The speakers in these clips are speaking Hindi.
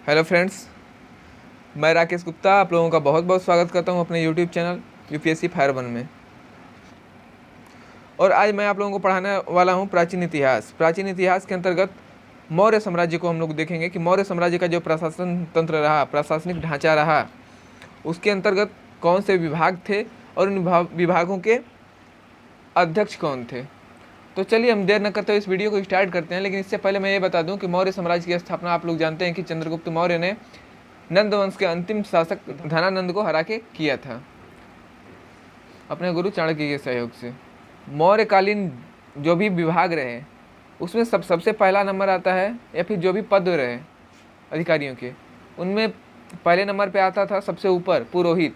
हेलो फ्रेंड्स, मैं राकेश गुप्ता आप लोगों का बहुत बहुत स्वागत करता हूं अपने YouTube channel UPSC fire one में। और आज मैं आप लोगों को पढ़ाने वाला हूं प्राचीन इतिहास। प्राचीन इतिहास के अंतर्गत मौर्य साम्राज्य को हम लोग देखेंगे कि मौर्य साम्राज्य का जो प्रशासन तंत्र रहा, प्रशासनिक ढांचा रहा, उसके अंतर्गत कौन से विभाग थे और उन विभागों के अध्यक्ष कौन थे। तो चलिए हम देर न करते हुए इस वीडियो को स्टार्ट करते हैं। लेकिन इससे पहले मैं ये बता दूं कि मौर्य साम्राज्य की स्थापना आप लोग जानते हैं कि चंद्रगुप्त मौर्य ने नंद वंश के अंतिम शासक धनानंद को हरा के किया था अपने गुरु चाणक्य के सहयोग से। मौर्यकालीन जो भी विभाग रहे उसमें सबसे पहला नंबर आता है, या फिर जो भी पद रहे अधिकारियों के, उनमें पहले नंबर पे आता था सबसे ऊपर पुरोहित।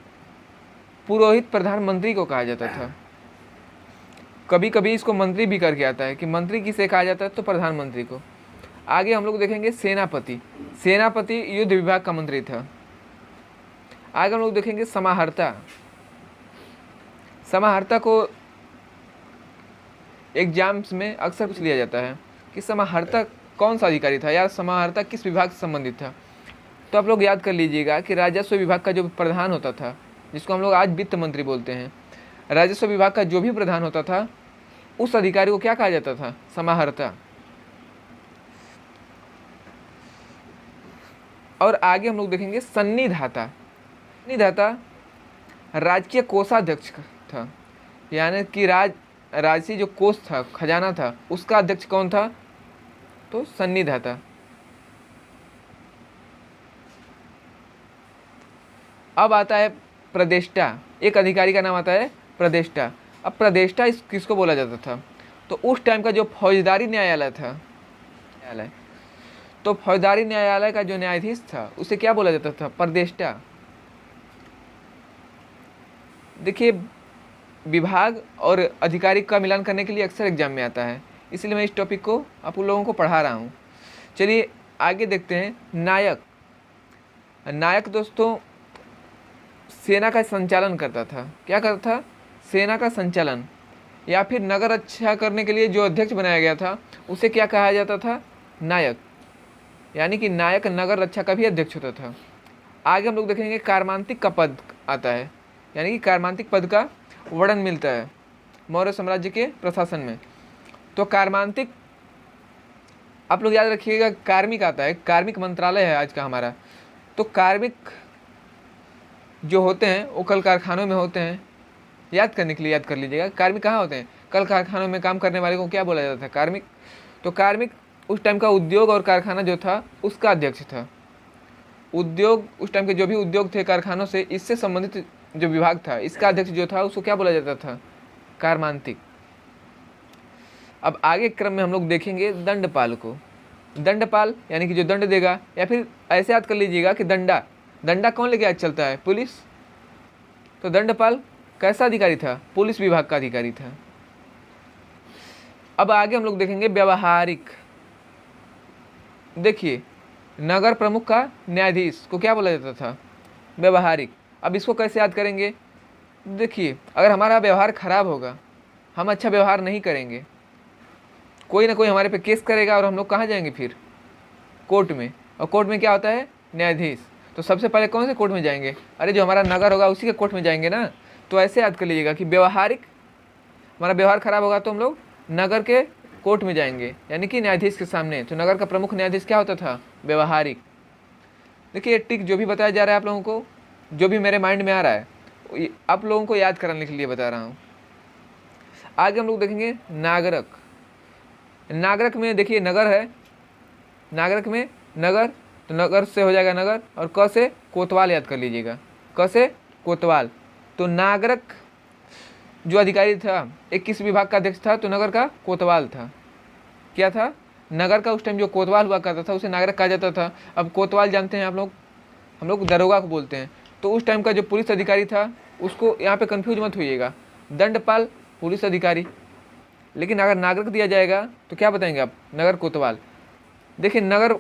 पुरोहित प्रधानमंत्री को कहा जाता था। कभी कभी इसको मंत्री भी करके आता है कि मंत्री किसे कहा जाता है, तो प्रधानमंत्री को। आगे हम लोग देखेंगे सेनापति। सेनापति युद्ध विभाग का मंत्री था। आगे हम लोग देखेंगे समाहर्ता। समाहर्ता को एग्जाम्स में अक्सर पूछ लिया जाता है कि समाहर्ता कौन सा अधिकारी था या समाहर्ता किस विभाग से संबंधित था। तो आप लोग याद कर लीजिएगा कि राजस्व विभाग का जो प्रधान होता था, जिसको हम लोग आज वित्त मंत्री बोलते हैं, राजस्व विभाग का जो भी प्रधान होता था उस अधिकारी को क्या कहा जाता था? समाहर्ता। और आगे हम लोग देखेंगे सन्निधाता। सन्निधाता राजकीय कोषाध्यक्ष था, यानी कि राजसी जो कोष था, खजाना था, उसका अध्यक्ष कौन था? तो सन्निधाता। अब आता है प्रदेष्टा। एक अधिकारी का नाम आता है प्रदेष्टा। अब प्रदेष्टा किसको बोला जाता था? तो उस टाइम का जो फौजदारी न्यायालय था, तो फौजदारी न्यायालय का जो न्यायाधीश था उसे क्या बोला जाता था? प्रदेष्टा। देखिए, विभाग और अधिकारी का मिलान करने के लिए अक्सर एग्जाम में आता है, इसलिए मैं इस टॉपिक को आप लोगों को पढ़ा रहा हूँ। चलिए आगे देखते हैं। नायक। नायक दोस्तों सेना का संचालन करता था। क्या करता था? सेना का संचालन। या फिर नगर अच्छा करने के लिए जो अध्यक्ष बनाया गया था उसे क्या कहा जाता था? नायक। यानी कि नायक नगर रक्षा का भी अध्यक्ष होता था। आगे हम लोग देखेंगे कार्मांतिक का पद आता है, यानी कि कार्मांतिक पद का वर्णन मिलता है मौर्य साम्राज्य के प्रशासन में। तो कार्मांतिक आप लोग याद रखिएगा, कार्मिक आता है, कार्मिक मंत्रालय है आज का हमारा। तो कार्मिक जो होते हैं वो कल कारखानों में होते हैं। याद करने के लिए याद कर लीजिएगा, कार्मिक कहाँ होते हैं? कल कारखानों में काम करने वाले को क्या बोला जाता था? कार्मिक। तो कार्मिक उस टाइम का उद्योग और कारखाना जो था उसका अध्यक्ष था। उद्योग, उस टाइम के जो भी उद्योग थे कारखानों से, इससे संबंधित जो विभाग था, इसका अध्यक्ष जो था उसको क्या बोला जाता था? कार्मांतिक। अब आगे क्रम में हम लोग देखेंगे दंडपाल को। दंडपाल यानी कि जो दंड देगा, या फिर ऐसे याद कर लीजिएगा कि दंडा कौन लेके आज चलता है? पुलिस। तो दंडपाल कैसा अधिकारी था? पुलिस विभाग का अधिकारी था। अब आगे हम लोग देखेंगे व्यवहारिक। देखिए, नगर प्रमुख का न्यायाधीश को क्या बोला जाता था? व्यवहारिक। अब इसको कैसे याद करेंगे? देखिए, अगर हमारा व्यवहार खराब होगा, हम अच्छा व्यवहार नहीं करेंगे, कोई ना कोई हमारे पे केस करेगा और हम लोग कहाँ जाएंगे फिर? कोर्ट में। और कोर्ट में क्या होता है? न्यायाधीश। तो सबसे पहले कौन से कोर्ट में जाएंगे? अरे जो हमारा नगर होगा उसी के कोर्ट में जाएंगे ना। तो ऐसे याद कर लीजिएगा कि व्यवहारिक, हमारा व्यवहार खराब होगा तो हम लोग नगर के कोर्ट में जाएंगे, यानी कि न्यायाधीश के सामने। तो नगर का प्रमुख न्यायाधीश क्या होता था? व्यवहारिक। देखिए, टिक जो भी बताया जा रहा है आप लोगों को, जो भी मेरे माइंड में आ रहा है, आप लोगों को याद कराने के लिए बता रहा हूँ। आगे हम लोग देखेंगे नागरक। नागरक में देखिए नगर है, नागरक में नगर, तो नगर से हो जाएगा नगर, और क से कोतवाल याद कर लीजिएगा, क से कोतवाल। तो नागरक जो अधिकारी था एक किस विभाग का अध्यक्ष था? तो नगर का कोतवाल था। क्या था? नगर का उस टाइम जो कोतवाल हुआ करता था उसे नागरक कहा जाता था। अब कोतवाल जानते हैं आप लोग, हम लोग दरोगा को बोलते हैं। तो उस टाइम का जो पुलिस अधिकारी था उसको यहाँ पे कंफ्यूज मत होइएगा, दंडपाल पुलिस अधिकारी, लेकिन अगर नागरिक दिया जाएगा तो क्या बताएंगे आप? नगर कोतवाल। देखिए, नगर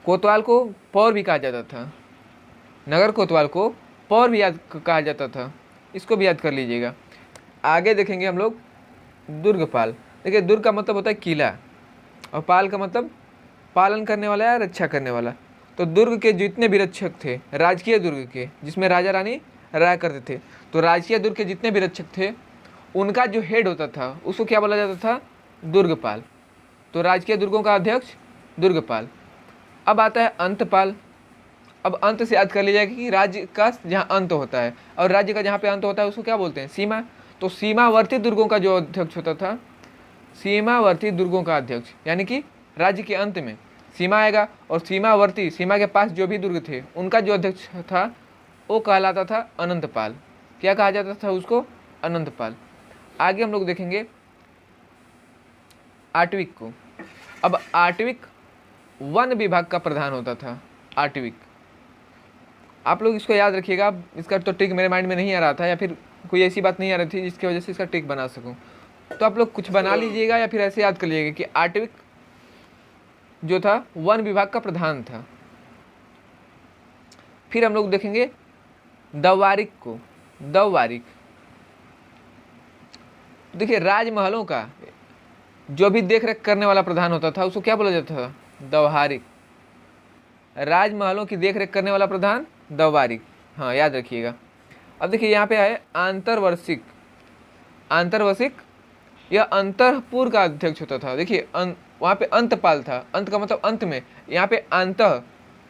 कोतवाल को पौर भी कहा जाता था, नगर कोतवाल को पौर भी याद कहा जाता था, इसको भी याद कर लीजिएगा। आगे देखेंगे हम लोग दुर्गपाल। देखिए, दुर्ग का मतलब होता है किला और पाल का मतलब पालन करने वाला या रक्षा करने वाला। तो दुर्ग के जितने भी रक्षक थे, राजकीय दुर्ग के, जिसमें राजा रानी रहा करते थे, तो राजकीय दुर्ग के जितने भी रक्षक थे उनका जो हेड होता था उसको क्या बोला जाता था? दुर्गपाल। तो राजकीय दुर्गों का अध्यक्ष दुर्गपाल। अब आता है अंतपाल। अब अंत से याद कर लीजिएगा कि राज्य का जहाँ अंत होता है और राज्य का जहाँ पे अंत होता है उसको क्या बोलते हैं? सीमा। तो सीमावर्ती दुर्गों का जो अध्यक्ष होता था, सीमावर्ती दुर्गों का अध्यक्ष, यानी कि राज्य के अंत में सीमा आएगा और सीमावर्ती, सीमा के पास जो भी दुर्ग थे उनका जो अध्यक्ष था वो कहलाता था अनंतपाल। क्या कहा जाता था उसको? अनंतपाल। आगे हम लोग देखेंगे आटविक को। अब आटविक वन विभाग का प्रधान होता था। आटविक, आप लोग इसको याद रखिएगा। इसका तो ट्रिक मेरे माइंड में नहीं आ रहा था या फिर कोई ऐसी बात नहीं आ रही थी जिसकी वजह से इसका ट्रिक बना सकूं, तो आप लोग कुछ बना लीजिएगा या फिर ऐसे याद कर लीजिएगा कि आटविक जो था वन विभाग का प्रधान था। फिर हम लोग देखेंगे दवारिक को। दवारिक, देखिए राजमहलों का जो भी देख रेख करने वाला प्रधान होता था उसको क्या बोला जाता था? दवारिक। राजमहलों की देख रेख करने वाला प्रधान दवारिक, हाँ याद रखिएगा। अब देखिए यहाँ पे है आंतरवर्षिक। आंतरवर्षिक यह अंतःपुर का अध्यक्ष होता था। देखिए वहाँ पे अंतपाल था, अंत का मतलब अंत में, यहाँ पे अंतः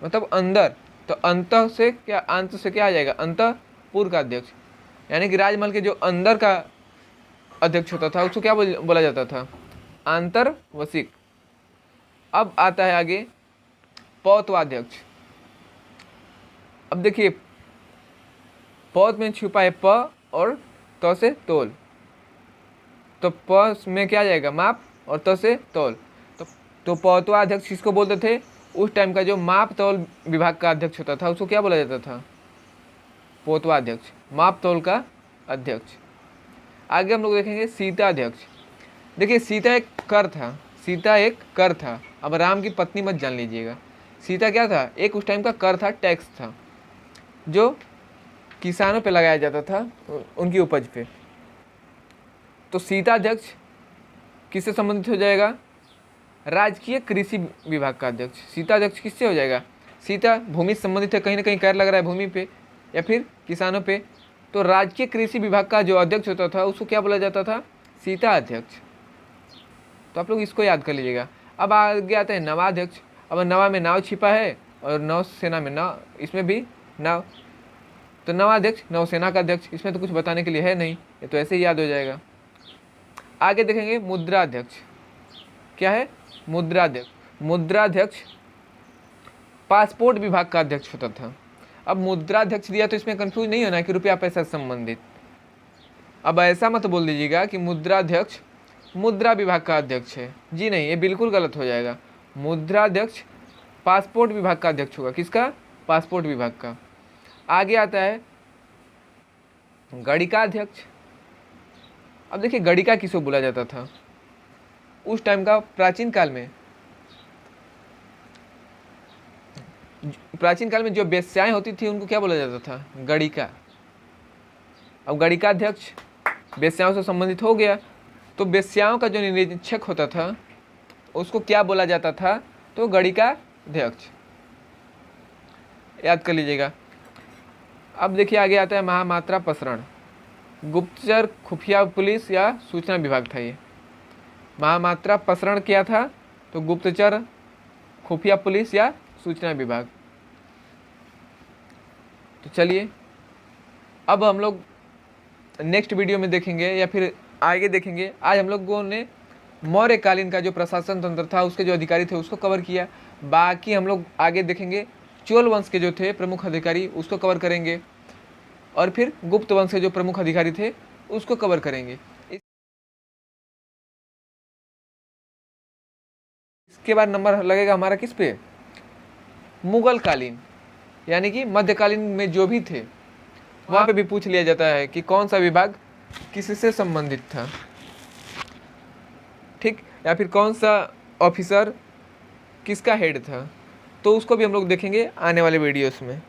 मतलब अंदर, तो अंतः से क्या, अंत से क्या आ जाएगा? अंतःपुर का अध्यक्ष, यानी कि राजमहल के जो अंदर का अध्यक्ष होता था उसको क्या बोला जाता था? आंतरवसिक। अब आता है आगे पौतवाध्यक्ष। अब देखिए पौत में छुपा है प और त से तोल, तो प में क्या आ जाएगा? माप, और त से तोल। तो पौतवाध्यक्ष किसको बोलते थे? उस टाइम का जो माप तौल विभाग का अध्यक्ष होता था उसको क्या बोला जाता था? पौतवाध्यक्ष, माप तौल का अध्यक्ष। आगे हम लोग देखेंगे सीताध्यक्ष। देखिए सीता एक कर था, सीता एक कर था। अब राम की पत्नी मत जान लीजिएगा। सीता क्या था? एक उस टाइम का कर था, टैक्स था, जो किसानों पे लगाया जाता था उनकी उपज पे। तो सीताध्यक्ष किससे संबंधित हो जाएगा? राजकीय कृषि विभाग का अध्यक्ष। सीताध्यक्ष किससे हो जाएगा? सीता भूमि से संबंधित है, कहीं ना कहीं कर लग रहा है भूमि पे या फिर किसानों पे, तो राजकीय कृषि विभाग का जो अध्यक्ष होता था उसको क्या बोला जाता था? सीता अध्यक्ष। तो आप लोग इसको याद कर लीजिएगा। अब आगे आता है नवाध्यक्ष। अब नवा में नाव छिपा है और नौसेना में नाव, इसमें भी नाव, तो नवाध्यक्ष नौसेना का अध्यक्ष। इसमें तो कुछ बताने के लिए है नहीं, ये तो ऐसे ही याद हो जाएगा। आगे देखेंगे मुद्राध्यक्ष। क्या है? मुद्राध्यक्ष। मुद्राध्यक्ष पासपोर्ट विभाग का अध्यक्ष होता था। अब मुद्राध्यक्ष दिया तो इसमें कंफ्यूज नहीं होना कि रुपया पैसा से संबंधित। अब ऐसा मत बोल दीजिएगा कि मुद्राध्यक्ष मुद्रा विभाग का अध्यक्ष है, जी नहीं, ये बिल्कुल गलत हो जाएगा। मुद्राध्यक्ष पासपोर्ट विभाग का अध्यक्ष होगा। किसका? पासपोर्ट विभाग का। आगे आता है गणिकाध्यक्ष। अब देखिए गणिका किसको बोला जाता था? उस टाइम का प्राचीन काल में जो वेश्याएं होती थी उनको क्या बोला जाता था? गणिका। अब गणिकाध्यक्ष वेश्याओं से संबंधित हो गया, तो वेश्याओं का जो निरीक्षक होता था उसको क्या बोला जाता था? तो गणिकाध्यक्ष, याद कर लीजिएगा। अब देखिए आगे आता है महामात्रा प्रसरण। गुप्तचर, खुफिया पुलिस या सूचना विभाग था ये। महामात्रा प्रसरण क्या था? तो गुप्तचर, खुफिया पुलिस या सूचना विभाग। तो चलिए अब हम लोग नेक्स्ट वीडियो में देखेंगे या फिर आगे देखेंगे। आज हम लोगों ने मौर्यकालीन का जो प्रशासन तंत्र था उसके जो अधिकारी थे उसको कवर किया। बाकी हम लोग आगे देखेंगे चोल वंश के जो थे प्रमुख अधिकारी उसको कवर करेंगे, और फिर गुप्त वंश के जो प्रमुख अधिकारी थे उसको कवर करेंगे। इसके बाद नंबर लगेगा हमारा किस पे? मुगल कालीन, यानी कि मध्यकालीन में जो भी थे वहाँ पे भी पूछ लिया जाता है कि कौन सा विभाग किससे संबंधित था, ठीक, या फिर कौन सा ऑफिसर किसका हेड था। तो उसको भी हम लोग देखेंगे आने वाले वीडियोस में।